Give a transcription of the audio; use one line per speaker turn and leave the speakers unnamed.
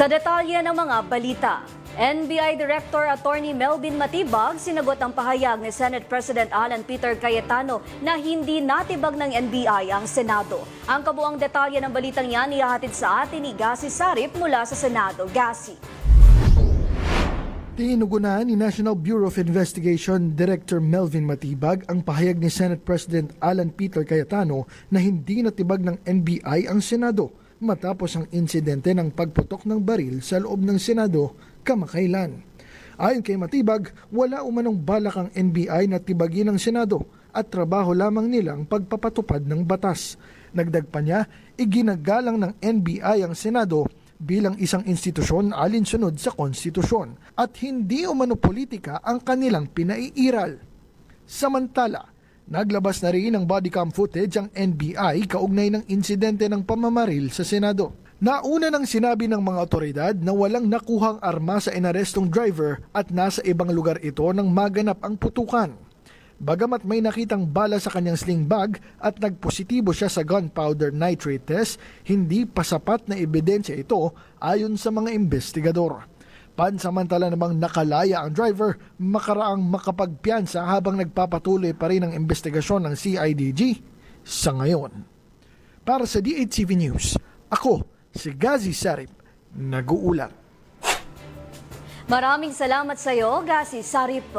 Sa detalye ng mga balita, NBI Director Attorney Melvin Matibag sinagot ang pahayag ni Senate President Alan Peter Cayetano na hindi natibag ng NBI ang Senado. Ang kabuang detalye ng balitang yan ihahatid sa atin ni Gasi Sarip mula sa Senado. Gasi.
Tinugunan ni National Bureau of Investigation Director Melvin Matibag ang pahayag ni Senate President Alan Peter Cayetano na hindi natibag ng NBI ang Senado matapos ang insidente ng pagputok ng baril sa loob ng Senado kamakailan. Ayon kay Matibag, wala umanong balak ang NBI na tibagin ang Senado at trabaho lamang nilang pagpapatupad ng batas. Dagdag pa niya, iginagalang ng NBI ang Senado bilang isang institusyon alinsunod sa konstitusyon at hindi umano politika ang kanilang pinaiiral. Samantala, naglabas na rin ng body cam footage ang NBI kaugnay ng insidente ng pamamaril sa Senado. Nauna nang sinabi ng mga otoridad na walang nakuhang arma sa inarestong driver at nasa ibang lugar ito nang maganap ang putukan. Bagamat may nakitang bala sa kanyang sling bag at nagpositibo siya sa gunpowder nitrate test, hindi pa sapat na ebidensya ito ayon sa mga investigador. Pansamantala namang nakalaya ang driver makaraang makapagpiyansa habang nagpapatuloy pa rin ang investigasyon ng CIDG sa ngayon. Para sa DHTV News, ako si Gazi Sarip, nag-uulat.
Maraming salamat sa iyo, Gasi Sarip.